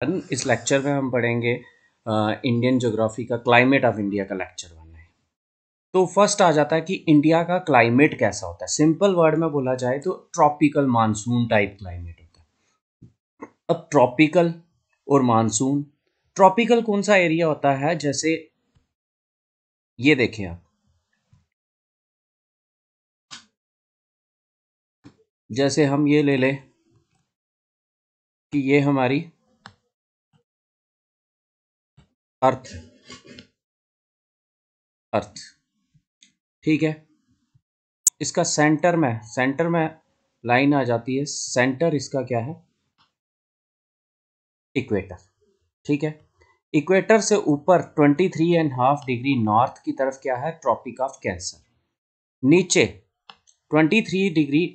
इस लेक्चर में हम पढ़ेंगे इंडियन ज्योग्राफी का क्लाइमेट ऑफ इंडिया का लेक्चर 1 है। तो फर्स्ट आ जाता है कि इंडिया का क्लाइमेट कैसा होता है। सिंपल वर्ड में बोला जाए तो ट्रॉपिकल मानसून टाइप क्लाइमेट होता है। अब ट्रॉपिकल और मानसून, ट्रॉपिकल कौन सा एरिया होता है, जैसे ये देखें आप, जैसे हम ये ले लें कि ये हमारी अर्थ अर्थ ठीक है। इसका सेंटर में लाइन आ जाती है, सेंटर इसका क्या है, इक्वेटर। ठीक है, इक्वेटर से ऊपर 23.5 डिग्री नॉर्थ की तरफ क्या है, ट्रॉपिक ऑफ कैंसर। नीचे 23 डिग्री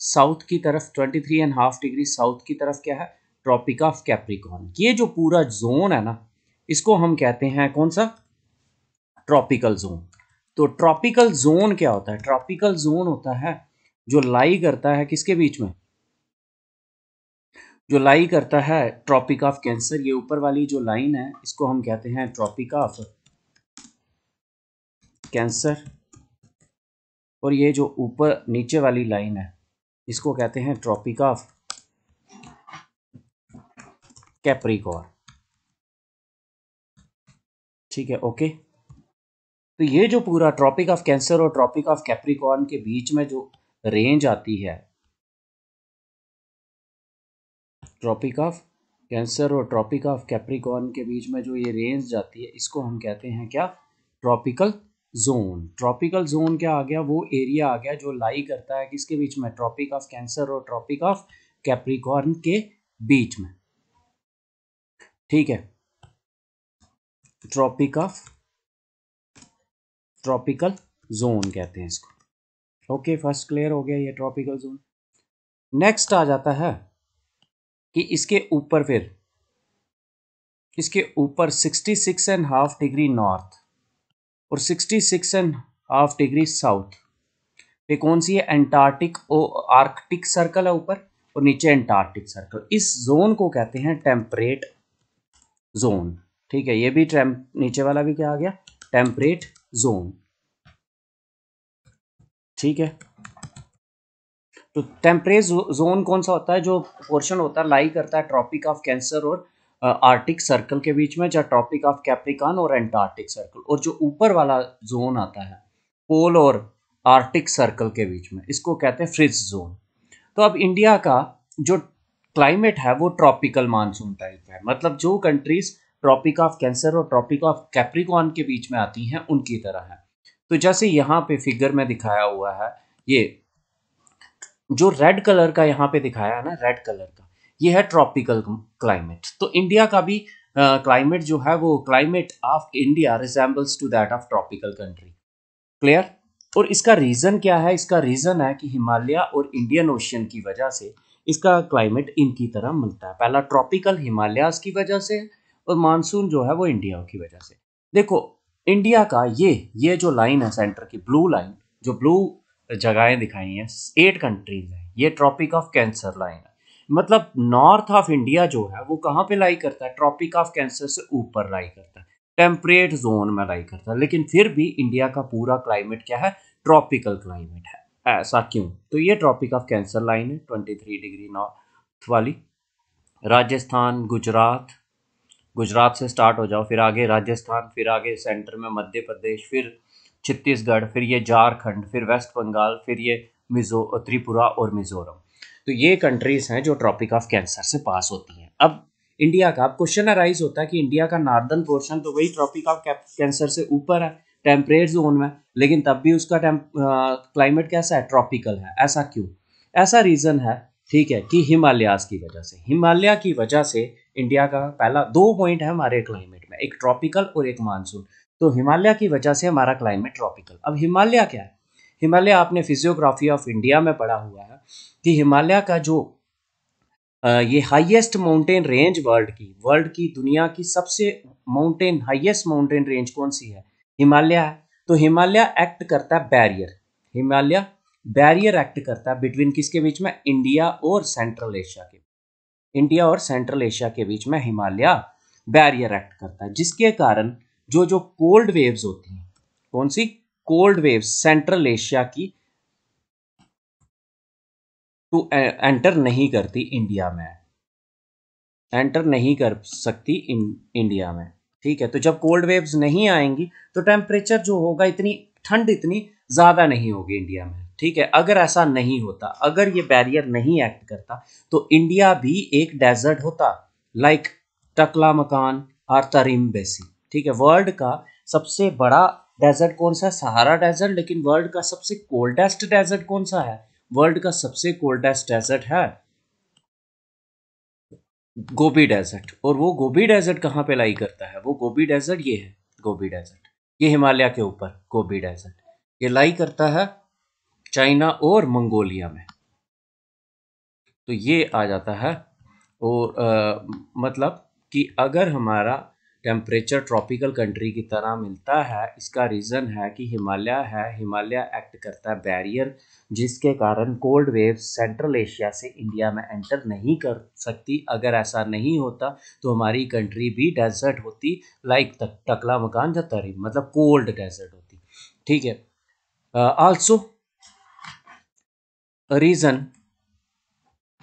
साउथ की तरफ, 23.5 डिग्री साउथ की तरफ क्या है, ट्रॉपिक ऑफ कैप्रिकॉर्न। ये जो पूरा जोन है ना, इसको हम कहते हैं कौन सा, ट्रॉपिकल जोन। तो ट्रॉपिकल जोन क्या होता है, ट्रॉपिकल जोन होता है जो लाई करता है किसके बीच में, जो लाई करता है ट्रॉपिक ऑफ कैंसर। ये ऊपर वाली जो लाइन है इसको हम कहते हैं ट्रॉपिक ऑफ कैंसर, और ये जो ऊपर नीचे वाली लाइन है इसको कहते हैं ट्रॉपिक ऑफ कैप्रिकॉर्न। ठीक है, ओके। तो ये जो पूरा ट्रॉपिक ऑफ कैंसर और ट्रॉपिक ऑफ कैप्रिकॉर्न के बीच में जो रेंज आती है, ट्रॉपिक ऑफ कैंसर और ट्रॉपिक ऑफ कैप्रिकॉर्न के बीच में जो ये रेंज जाती है, इसको हम कहते हैं क्या, ट्रॉपिकल जोन। ट्रॉपिकल जोन क्या आ गया, वो एरिया आ गया जो लाई करता है किसके बीच में, ट्रॉपिक ऑफ कैंसर और ट्रॉपिक ऑफ कैप्रिकॉर्न के बीच में। ठीक है, ट्रॉपिकल जोन कहते हैं इसको। ओके, फर्स्ट क्लियर हो गया ये ट्रॉपिकल जोन। नेक्स्ट आ जाता है कि इसके ऊपर 66.5 डिग्री नॉर्थ और 66.5 डिग्री साउथ पे कौन सी है, एंटार्क्टिक आर्कटिक सर्कल है ऊपर, और नीचे एंटार्क्टिक सर्कल। इस जोन को कहते हैं टेम्परेट जोन। ठीक है, ये भी नीचे वाला भी क्या आ गया, टेम्परेट जोन। ठीक है, तो टेम्परेट जोन कौन सा होता है, जो पोर्शन होता है लाई करता है ट्रॉपिक ऑफ कैंसर और आर्टिक सर्कल के बीच में, या ट्रॉपिक ऑफ कैप्रिकॉर्न और एंटार्क्टिक सर्कल। और जो ऊपर वाला जोन आता है पोल और आर्टिक सर्कल के बीच में, इसको कहते हैं फ्रिज जोन। तो अब इंडिया का जो क्लाइमेट है वो ट्रॉपिकल मानसून टाइप है, मतलब जो कंट्रीज ट्रॉपिक ऑफ कैंसर और ट्रॉपिक ऑफ कैप्रिकॉर्न के बीच में आती हैं उनकी तरह है। तो जैसे यहाँ पे फिगर में दिखाया हुआ है, ये जो रेड कलर का यहाँ पे दिखाया है ना, रेड कलर का, ये है ट्रॉपिकल क्लाइमेट। तो इंडिया का भी क्लाइमेट जो है वो climate of India resembles to that of tropical country. Clear. और इसका रीजन क्या है, इसका रीजन है कि हिमालय और इंडियन ओशियन की वजह से इसका क्लाइमेट इनकी तरह मिलता है। पहला ट्रॉपिकल हिमालयाज की वजह से, और मानसून जो है वो इंडिया की वजह से। देखो इंडिया का ये जो लाइन है सेंटर की, ब्लू लाइन, जो ब्लू जगहें दिखाई हैं, 8 कंट्रीज हैं, ये ट्रॉपिक ऑफ कैंसर लाइन है। मतलब नॉर्थ ऑफ इंडिया जो है वो कहाँ पे लाई करता है, ट्रॉपिक ऑफ कैंसर से ऊपर लाई करता है, टेम्परेट जोन में लाई करता है। लेकिन फिर भी इंडिया का पूरा क्लाइमेट क्या है, ट्रॉपिकल क्लाइमेट है। ऐसा क्यों, तो ये ट्रॉपिक ऑफ कैंसर लाइन है 23 डिग्री नॉर्थ वाली। राजस्थान, गुजरात से स्टार्ट हो जाओ, फिर आगे राजस्थान, फिर आगे सेंटर में मध्य प्रदेश, फिर छत्तीसगढ़, फिर ये झारखंड, फिर वेस्ट बंगाल, फिर ये त्रिपुरा और मिजोरम। तो ये कंट्रीज हैं जो ट्रॉपिक ऑफ कैंसर से पास होती हैं। अब इंडिया का, अब क्वेश्चन अराइज होता है कि इंडिया का नॉर्दर्न पोर्शन तो वही ट्रॉपिक ऑफ कैंसर से ऊपर है, टेम्परेट जोन में, लेकिन तब भी उसका क्लाइमेट कैसा है, ट्रॉपिकल है। ऐसा क्यों, ऐसा रीजन है, ठीक है, कि हिमालयाज की वजह से, हिमालय की वजह से इंडिया का पहला 2 पॉइंट है हमारे क्लाइमेट में, एक ट्रॉपिकल और एक मानसून। तो हिमालय की वजह से हमारा क्लाइमेट ट्रॉपिकल। अब हिमालय क्या है, हिमालय आपने फिजियोग्राफी ऑफ इंडिया में पढ़ा हुआ है कि हिमालय का जो ये हाईएस्ट माउंटेन रेंज वर्ल्ड की दुनिया की सबसे हाईएस्ट माउंटेन रेंज कौन सी है, हिमालय है। तो हिमालय एक्ट करता है बैरियर, हिमालय बैरियर एक्ट करता है बिटवीन किसके बीच में, इंडिया और सेंट्रल एशिया के। इंडिया और सेंट्रल एशिया के बीच में हिमालय बैरियर एक्ट करता है, जिसके कारण जो जो कोल्ड वेव्स होती हैं, कौन सी कोल्ड वेव्स सेंट्रल एशिया की टू एंटर नहीं करती इंडिया में, एंटर नहीं कर सकती इंडिया में। ठीक है, तो जब कोल्ड वेव्स नहीं आएंगी तो टेम्परेचर जो होगा, इतनी ठंड इतनी ज़्यादा नहीं होगी इंडिया में। ठीक है, अगर ऐसा नहीं होता, अगर ये बैरियर नहीं एक्ट करता, तो इंडिया भी एक डेजर्ट होता, लाइक टकला मकान और तरिम बेसिन। ठीक है, वर्ल्ड का सबसे बड़ा डेजर्ट कौन सा है? Sahara desert. लेकिन वर्ल्ड का सबसे कोल्डेस्ट डेजर्ट कौन सा है? वर्ल्ड का सबसे कोल्डेस्ट डेजर्ट है गोबी डेजर्ट। और वो गोबी डेजर्ट कहाँ पे लाई करता है? वो गोबी डेजर्ट ये है, गोबी डेजर्ट, ये हिमालय के ऊपर गोबी डेजर्ट, ये लाई करता है चाइना और मंगोलिया में। तो ये आ जाता है। और मतलब कि अगर हमारा टेम्परेचर ट्रॉपिकल कंट्री की तरह मिलता है, इसका रीज़न है कि हिमालय है, हिमालय एक्ट करता है बैरियर, जिसके कारण कोल्ड वेव्स सेंट्रल एशिया से इंडिया में एंटर नहीं कर सकती। अगर ऐसा नहीं होता तो हमारी कंट्री भी डेजर्ट होती, लाइक टकला मकान या तरी, मतलब कोल्ड डेजर्ट होती। ठीक है, also reason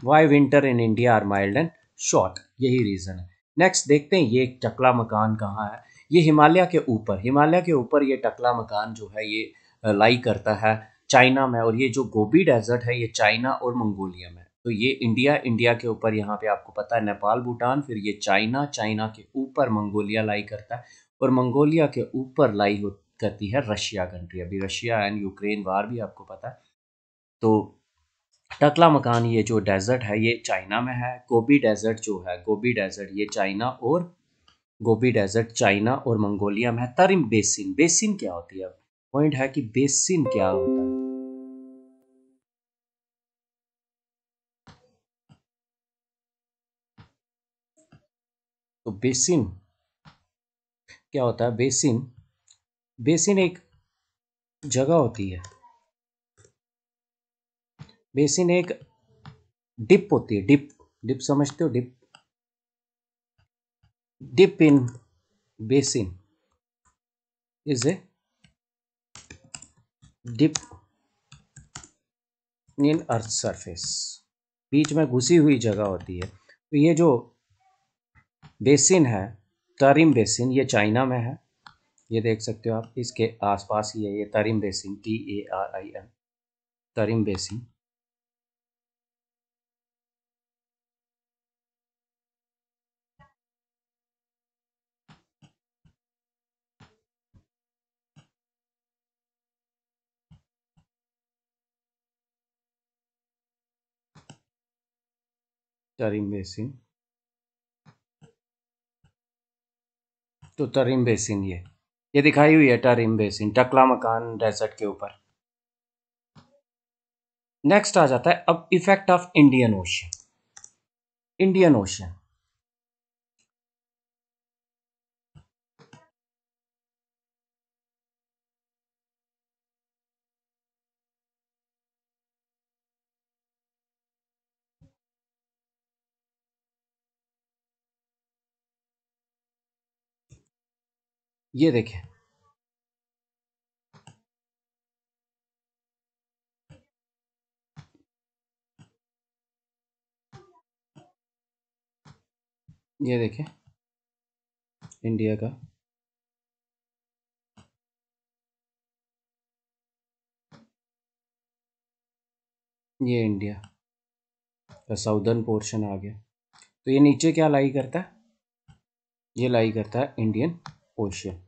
why winter in India are mild and short, यही रीज़न है। नेक्स्ट देखते हैं ये टकला मकान कहाँ है। ये हिमालय के ऊपर, हिमालय के ऊपर ये टकला मकान जो है ये लाई करता है चाइना में। और ये जो गोबी डेजर्ट है ये चाइना और मंगोलिया में। तो ये इंडिया, इंडिया के ऊपर यहाँ पे आपको पता है नेपाल भूटान, फिर ये चाइना, चाइना के ऊपर मंगोलिया लाई करता है, और मंगोलिया के ऊपर लाई करती है रशिया कंट्री। अभी रशिया एंड यूक्रेन वार भी आपको पता है। तो टकला मकान ये जो डेजर्ट है ये चाइना में है। गोबी डेजर्ट जो है, गोबी डेजर्ट ये चाइना और गोबी डेजर्ट चाइना और मंगोलिया में है। तरिम बेसिन, बेसिन क्या होती है? पॉइंट है कि बेसिन क्या होता है। तो बेसिन क्या होता है? बेसिन, बेसिन एक जगह होती है, बेसिन एक डिप होती है, डिप, डिप समझते हो? Dip, dip in basin is a dip in earth surface, बीच में घुसी हुई जगह होती है। तो ये जो बेसिन है, तारिम बेसिन, ये चाइना में है। ये देख सकते हो आप, इसके आसपास ही है ये Tarim basin, TARIM, Tarim basin. Tarim basin, तो तारिम बेसिन ये दिखाई हुई है तारिम बेसिन टकला मकान डेजर्ट के ऊपर। नेक्स्ट आ जाता है अब effect of Indian ocean. Indian ocean, ये देखें, ये देखें इंडिया का, ये इंडिया का साउदर्न पोर्शन आ गया। तो ये नीचे क्या लाई करता है? ये लाई करता है इंडियन ओशियन।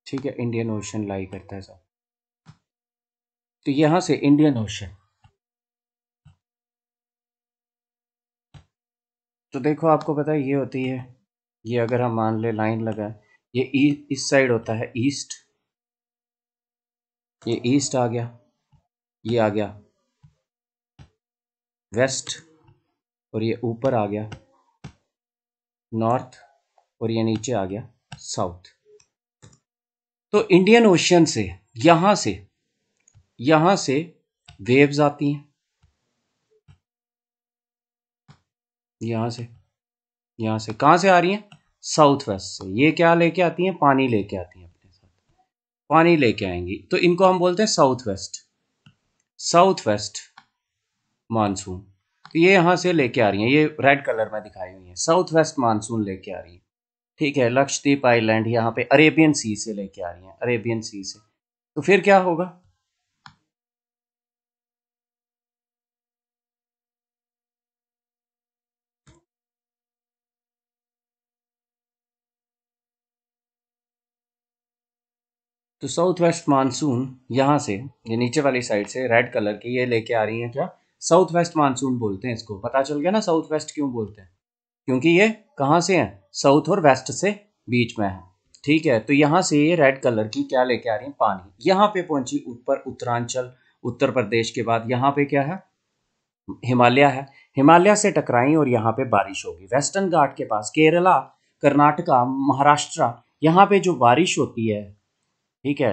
ठीक है, इंडियन ओशन लाई करता है सब। तो यहां से इंडियन ओशन, तो देखो आपको पता है ये होती है, ये अगर हम मान ले लाइन लगाए, ये इस साइड होता है ईस्ट, ये ईस्ट आ गया, ये आ गया वेस्ट, और ये ऊपर आ गया नॉर्थ, और ये नीचे आ गया साउथ। तो इंडियन ओशन से यहां से, यहां से वेव्स आती हैं, यहाँ से, यहाँ से कहाँ से आ रही हैं? साउथ वेस्ट से। ये क्या लेके आती हैं? पानी लेके आती हैं अपने साथ, पानी लेके आएंगी, तो इनको हम बोलते हैं south west, south west monsoon. तो ये यहाँ से लेके आ रही हैं, ये रेड कलर में दिखाई हुई है, साउथ वेस्ट मानसून लेके आ रही है। ठीक है, लक्षद्वीप आइलैंड यहाँ पे अरेबियन सी से लेके आ रही हैं, अरेबियन सी से। तो फिर क्या होगा? तो साउथ वेस्ट मानसून यहाँ से, ये नीचे वाली साइड से रेड कलर की ये लेके आ रही है क्या? साउथ वेस्ट मानसून बोलते हैं इसको। पता चल गया ना साउथ वेस्ट क्यों बोलते हैं? क्योंकि ये कहाँ से है? साउथ और वेस्ट से बीच में है। ठीक है, तो यहाँ से ये रेड कलर की क्या लेके आ रही है? पानी। यहाँ पे पहुंची ऊपर उत्तरांचल, उत्तर प्रदेश के बाद यहाँ पे क्या है? हिमालय है। हिमालय से टकराई और यहाँ पे बारिश होगी। वेस्टर्न घाट के पास केरला, कर्नाटका, महाराष्ट्र, यहाँ पे जो बारिश होती है, ठीक है,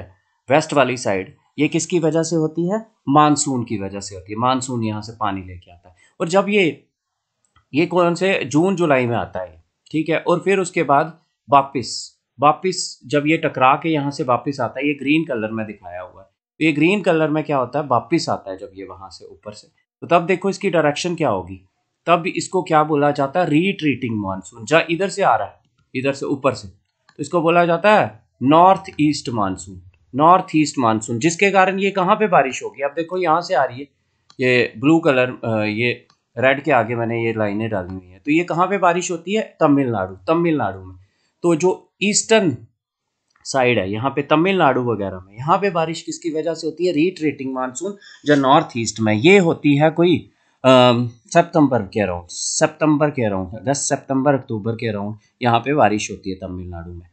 वेस्ट वाली साइड, ये किसकी वजह से होती है? मानसून की वजह से होती है। मानसून यहाँ से पानी लेके आता है। और जब ये कौन से जून जुलाई में आता है, ठीक है, और फिर उसके बाद वापिस, वापिस जब ये टकरा के यहाँ से वापिस आता है, ये ग्रीन कलर में दिखाया हुआ है, तो ये ग्रीन कलर में क्या होता है? वापिस आता है जब ये वहां से ऊपर से, तो तब देखो इसकी डायरेक्शन क्या होगी? तब इसको क्या बोला जाता है? Retreating monsoon. जहाँ इधर से आ रहा है, इधर से ऊपर से, तो इसको बोला जाता है north east monsoon, north east monsoon, जिसके कारण ये कहाँ पे बारिश होगी? अब देखो यहाँ से आ रही है, ये ब्लू कलर, ये रेड के आगे मैंने ये लाइनें डाली हुई हैं, तो ये कहाँ पे बारिश होती है? तमिलनाडु, तमिलनाडु में। तो जो ईस्टर्न साइड है, यहाँ पे तमिलनाडु वगैरह में, यहाँ पे बारिश किसकी वजह से होती है? Retreating monsoon. जो नॉर्थ ईस्ट में ये होती है कोई सितंबर के अराउंड, सितंबर के अराउंड, 10 सितंबर अक्टूबर के अराउंड यहाँ पे बारिश होती है तमिलनाडु में।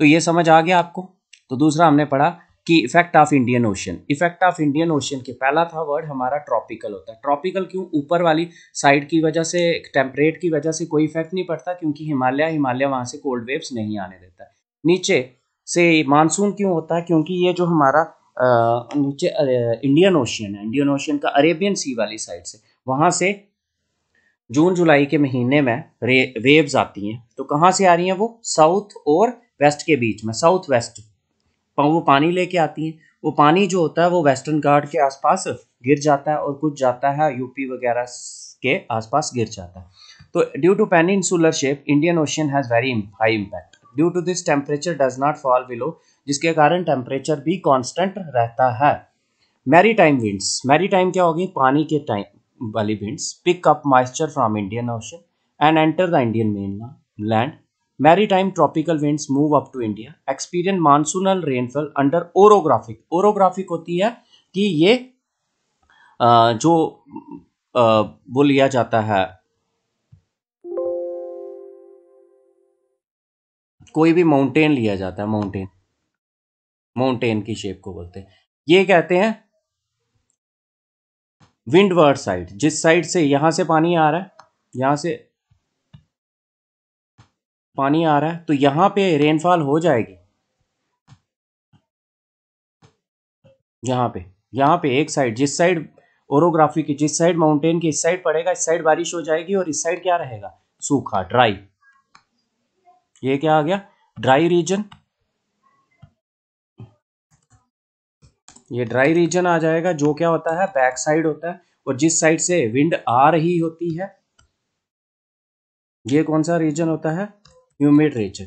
तो ये समझ आ गया आपको? तो दूसरा हमने पढ़ा कि effect of Indian ocean. Effect of Indian ocean के पहला था वर्ड हमारा ट्रॉपिकल होता है। ट्रॉपिकल क्यों? ऊपर वाली साइड की वजह से, टेम्परेट की वजह से कोई इफेक्ट नहीं पड़ता, क्योंकि हिमालय वहां से कोल्ड वेव्स नहीं आने देता। नीचे से मानसून क्यों होता है? क्योंकि ये जो हमारा नीचे इंडियन ओशियन है, इंडियन ओशियन का अरेबियन सी वाली साइड से, वहां से जून जुलाई के महीने में वेव्स आती हैं। तो कहाँ से आ रही हैं वो? साउथ और वेस्ट के बीच में, साउथ वेस्ट वो पानी लेके आती हैं। वो पानी जो होता है वो वेस्टर्न घाट के आसपास गिर जाता है और कुछ जाता है यूपी वगैरह के आसपास गिर जाता है। तो due to peninsular shape, Indian Ocean has very high impact. Due to this temperature does not fall below, जिसके कारण टेम्परेचर भी कांस्टेंट रहता है। Maritime winds, maritime क्या होगी? पानी के टाइम वाली winds pick up moisture from Indian Ocean and enter the Indian mainland. Maritime tropical winds move up to India, experience monsoonal rainfall under orographic। orographic होती है कि ये जो वो लिया जाता है, कोई भी माउंटेन लिया जाता है, माउंटेन, माउंटेन की शेप को बोलते हैं, ये कहते हैं विंडवर्ड साइड। जिस साइड से यहां से पानी आ रहा है, यहां से पानी आ रहा है, तो यहां पे रेनफॉल हो जाएगी। यहाँ पे एक साइड, जिस साइड ओरोग्राफी की, जिस साइड माउंटेन की इस साइड पड़ेगा, इस साइड बारिश हो जाएगी, और इस साइड क्या रहेगा? सूखा, ड्राई। ये क्या आ गया? Dry region. ये ड्राई रीजन आ जाएगा, जो क्या होता है? बैक साइड होता है। और जिस साइड से विंड आ रही होती है, ये कौन सा रीजन होता है? Humid reason.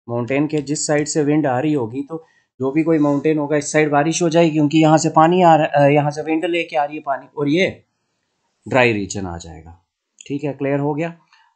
माउंटेन के जिस साइड से विंड आ रही होगी, तो जो भी कोई माउंटेन होगा, इस साइड बारिश हो जाएगी, क्योंकि यहाँ से पानी आ रहा है, यहाँ से विंड लेके आ रही है पानी, और ये ड्राई रीजन आ जाएगा। ठीक है, क्लियर हो गया?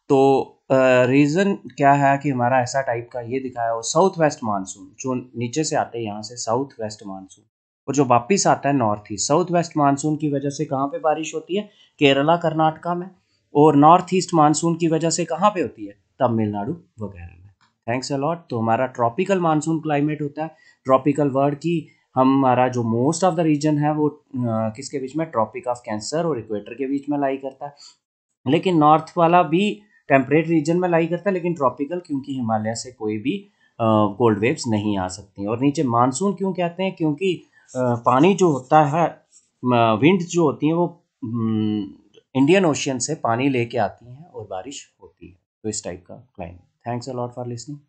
तो रीजन क्या है कि हमारा ऐसा टाइप का ये दिखाया हो, साउथ वेस्ट मानसून, जो नीचे से आते हैं यहाँ से साउथ वेस्ट मानसून, और जो वापिस आता है north east. South west monsoon की वजह से कहाँ पे बारिश होती है? केरला, कर्नाटका में। और नॉर्थ ईस्ट मानसून की वजह से कहाँ पे होती है? तमिलनाडु वगैरह में। Thanks a lot. तो हमारा ट्रॉपिकल मानसून क्लाइमेट होता है। ट्रॉपिकल वर्ड की हमारा जो मोस्ट ऑफ द रीजन है वो किसके बीच में? ट्रॉपिक ऑफ कैंसर और इक्वेटर के बीच में लाई करता है। लेकिन नॉर्थ वाला भी टेम्परेट रीजन में लाई करता है, लेकिन ट्रॉपिकल, क्योंकि हिमालय से कोई भी कोल्ड वेव्स नहीं आ सकती। और नीचे मानसून क्यों कहते हैं? क्योंकि पानी जो होता है, विंड जो होती हैं वो इंडियन ओशियन से पानी लेके आती हैं और बारिश होती है। तो इस टाइप का climate. Thanks a lot for listening.